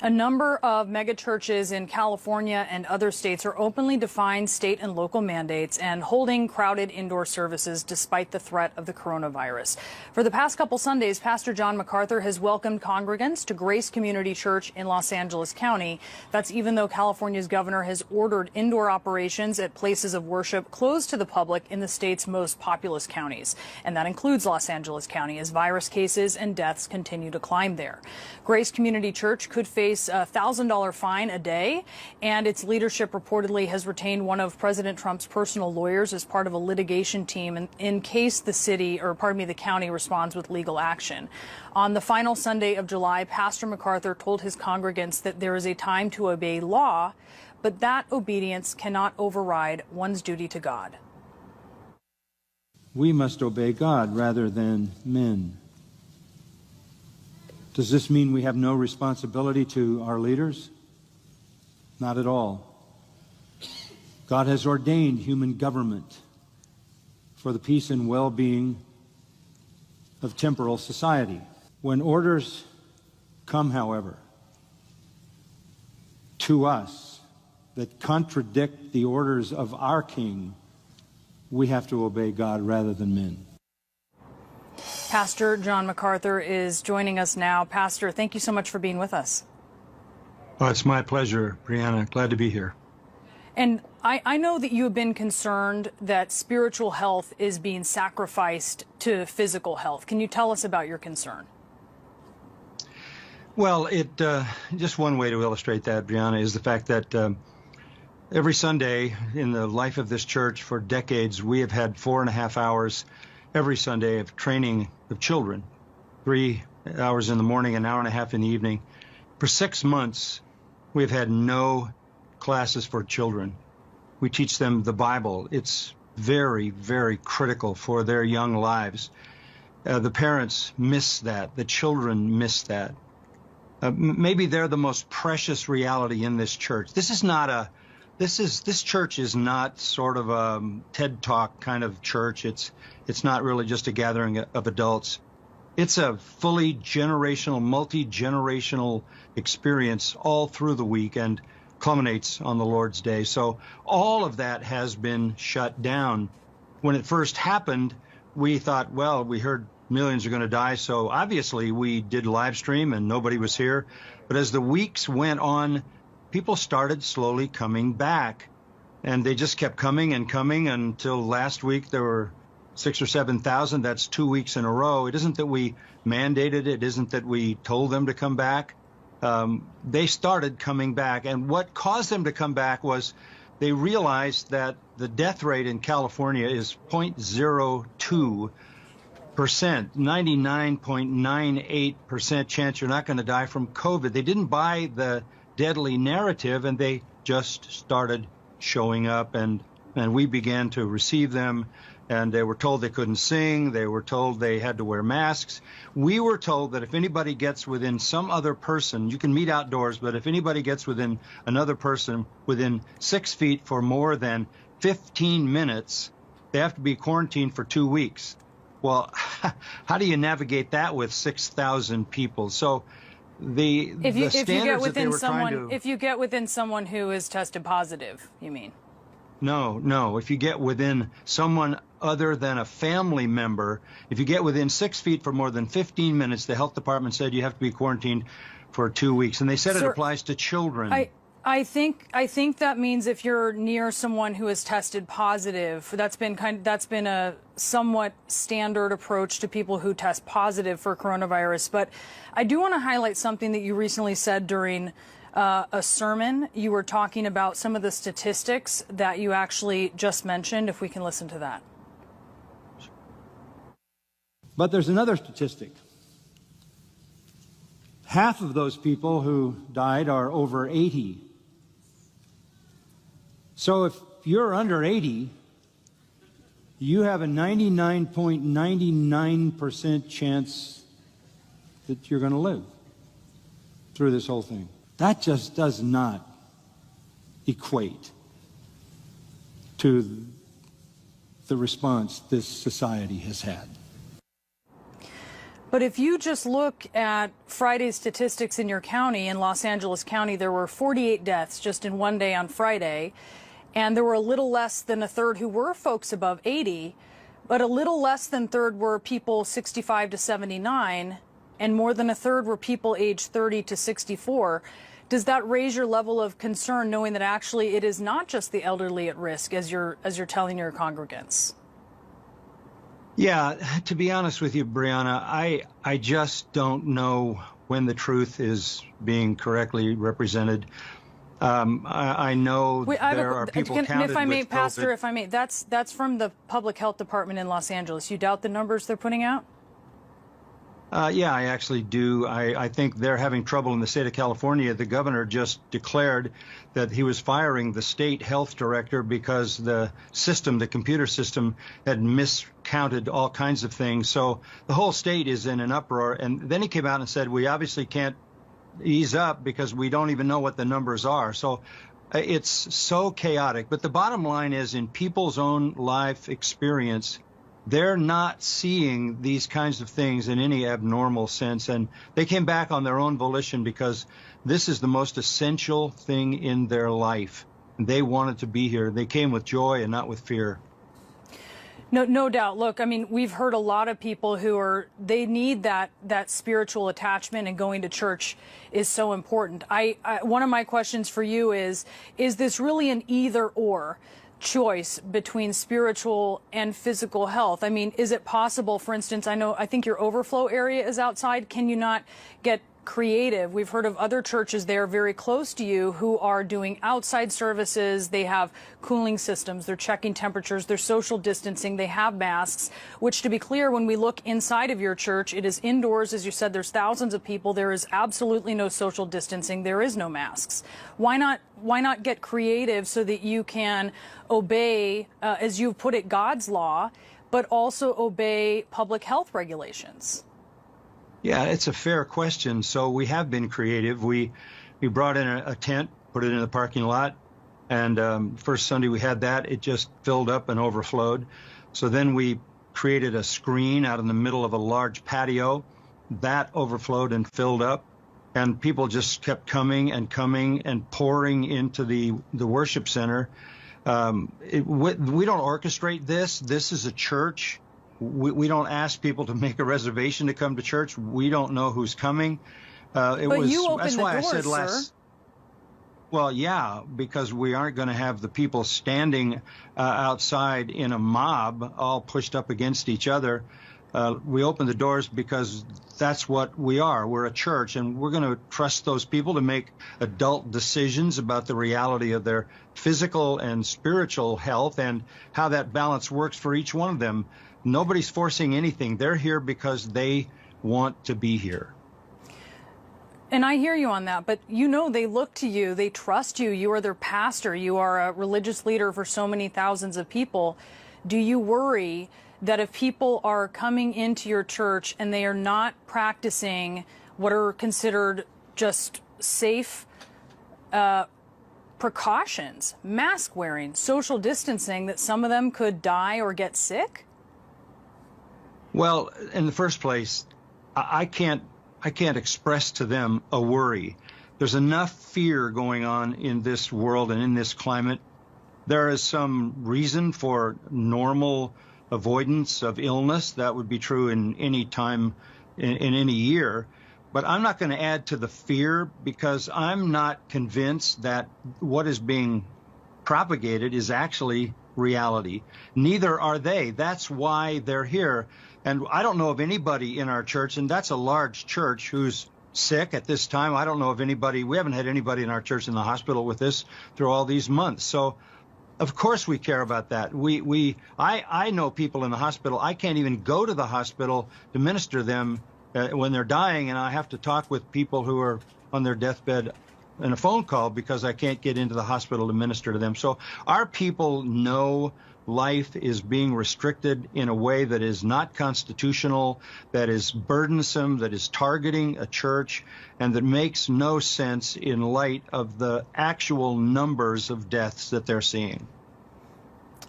A number of megachurches in California and other states are openly defying state and local mandates and holding crowded indoor services despite the threat of the coronavirus. For the past couple Sundays, Pastor John MacArthur has welcomed congregants to Grace Community Church in Los Angeles County. That's even though California's governor has ordered indoor operations at places of worship closed to the public in the state's most populous counties. And that includes Los Angeles County as virus cases and deaths continue to climb there. Grace Community Church could face a $1,000 fine a day, and its leadership reportedly has retained one of President Trump's personal lawyers as part of a litigation team in case the county responds with legal action. On the final Sunday of July, Pastor MacArthur told his congregants that there is a time to obey law, but that obedience cannot override one's duty to God. We must obey God rather than men. Does this mean we have no responsibility to our leaders? Not at all. God has ordained human government for the peace and well-being of temporal society. When orders come, however, to us that contradict the orders of our King, we have to obey God rather than men. Pastor John MacArthur is joining us now. Pastor, thank you so much for being with us. Oh, it's my pleasure, Brianna. Glad to be here. And I know that you have been concerned that spiritual health is being sacrificed to physical health. Can you tell us about your concern? Well, just one way to illustrate that, Brianna, is the fact that every Sunday in the life of this church for decades, we have had 4.5 hours every Sunday of training of children, 3 hours in the morning, an hour and a half in the evening. For 6 months, we've had no classes for children. We teach them the Bible. It's very, very critical for their young lives. The parents miss that. The children miss that. Maybe they're the most precious reality in this church. This church is not sort of a TED Talk kind of church. It's not really just a gathering of adults. It's a fully generational, multi-generational experience all through the week and culminates on the Lord's Day. So all of that has been shut down. When it first happened, we thought, well, we heard millions are going to die, so obviously we did live stream and nobody was here. But as the weeks went on, people started slowly coming back, and they just kept coming and coming until last week there were 6,000 or 7,000. That's 2 weeks in a row. It isn't that we mandated it. It isn't that we told them to come back. They started coming back, and what caused them to come back was they realized that the death rate in California is 0.02%, 99.98% chance you're not going to die from COVID. They didn't buy the deadly narrative, and they just started showing up, and we began to receive them, and they were told they couldn't sing. They were told they had to wear masks. We were told that if anybody gets within some other person, you can meet outdoors, but if anybody gets within another person within 6 feet for more than 15 minutes, they have to be quarantined for 2 weeks. Well, how do you navigate that with 6,000 people? So if you get within someone who is tested positive, you mean? No. If you get within someone other than a family member, if you get within 6 feet for more than 15 minutes, the health department said you have to be quarantined for 2 weeks, and they said it applies to children. I think that means if you're near someone who has tested positive, that's been a somewhat standard approach to people who test positive for coronavirus. But I do want to highlight something that you recently said during a sermon. You were talking about some of the statistics that you actually just mentioned. If we can listen to that. But there's another statistic. Half of those people who died are over 80. So if you're under 80, you have a 99.99% chance that you're going to live through this whole thing. That just does not equate to the response this society has had. But if you just look at Friday's statistics in your county, in Los Angeles County, there were 48 deaths just in one day on Friday, and there were a little less than a third who were folks above 80, but a little less than a third were people 65 to 79, and more than a third were people aged 30 to 64. Does that raise your level of concern, knowing that actually it is not just the elderly at risk, as you're telling your congregants? Yeah, to be honest with you, Brianna, I just don't know when the truth is being correctly represented. I know there are people counted if I may, with Pastor, COVID. if I may, that's from the Public Health Department in Los Angeles. You doubt the numbers they're putting out? Yeah, I actually do. I think they're having trouble in the state of California. The governor just declared that he was firing the state health director because the system, the computer system, had miscounted all kinds of things. So the whole state is in an uproar. And then he came out and said, we obviously can't ease up because we don't even know what the numbers are. So it's so chaotic. But the bottom line is, in people's own life experience, they're not seeing these kinds of things in any abnormal sense. And they came back on their own volition because this is the most essential thing in their life. They wanted to be here. They came with joy and not with fear. No doubt. Look, I mean, we've heard a lot of people they need that spiritual attachment, and going to church is so important. One of my questions for you is this really an either or choice between spiritual and physical health? I mean, is it possible, for instance, I think your overflow area is outside. Can you not get creative? We've heard of other churches there very close to you who are doing outside services. They have cooling systems. They're checking temperatures. They're social distancing. They have masks, which, to be clear, when we look inside of your church, it is indoors. As you said, there's thousands of people. There is absolutely no social distancing. There is no masks. Why not get creative so that you can obey, as you put it, God's law, but also obey public health regulations? Yeah, it's a fair question. So we have been creative. We brought in a tent, put it in the parking lot, and first Sunday we had that. It just filled up and overflowed. So then we created a screen out in the middle of a large patio. That overflowed and filled up, and people just kept coming and pouring into the worship center. We don't orchestrate this. This is a church. We don't ask people to make a reservation to come to church. We don't know who's coming. But you opened the doors, sir. Well, yeah, because we aren't going to have the people standing outside in a mob, all pushed up against each other. We opened the doors because that's what we are. We're a church, and we're going to trust those people to make adult decisions about the reality of their physical and spiritual health and how that balance works for each one of them. Nobody's forcing anything. They're here because they want to be here. And I hear you on that, but you know they look to you, they trust you, you are their pastor, you are a religious leader for so many thousands of people. Do you worry that if people are coming into your church and they are not practicing what are considered just safe precautions, mask wearing, social distancing, that some of them could die or get sick? Well, in the first place, I can't express to them a worry. There's enough fear going on in this world and in this climate. There is some reason for normal avoidance of illness. That would be true in any time in any year. But I'm not going to add to the fear, because I'm not convinced that what is being propagated is actually reality. Neither are they. That's why they're here. And I don't know of anybody in our church, and that's a large church, who's sick at this time. I don't know of anybody. We haven't had anybody in our church in the hospital with this through all these months. So, of course, we care about that. I know people in the hospital. I can't even go to the hospital to minister to them when they're dying, and I have to talk with people who are on their deathbed in a phone call because I can't get into the hospital to minister to them. So our people know life is being restricted in a way that is not constitutional, that is burdensome, that is targeting a church, and that makes no sense in light of the actual numbers of deaths that they're seeing.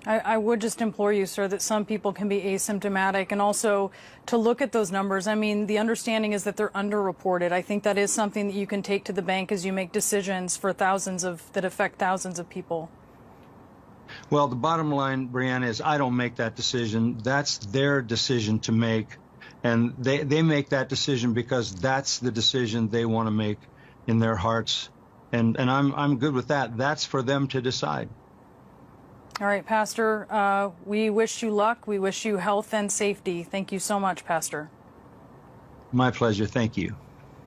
I would just implore you, sir, that some people can be asymptomatic, and also to look at those numbers. I mean, the understanding is that they're underreported. I think that is something that you can take to the bank as you make decisions for that affect thousands of people. Well, the bottom line, Brianna, is I don't make that decision. That's their decision to make. And they make that decision because that's the decision they want to make in their hearts. And I'm good with that. That's for them to decide. All right, Pastor, we wish you luck. We wish you health and safety. Thank you so much, Pastor. My pleasure. Thank you.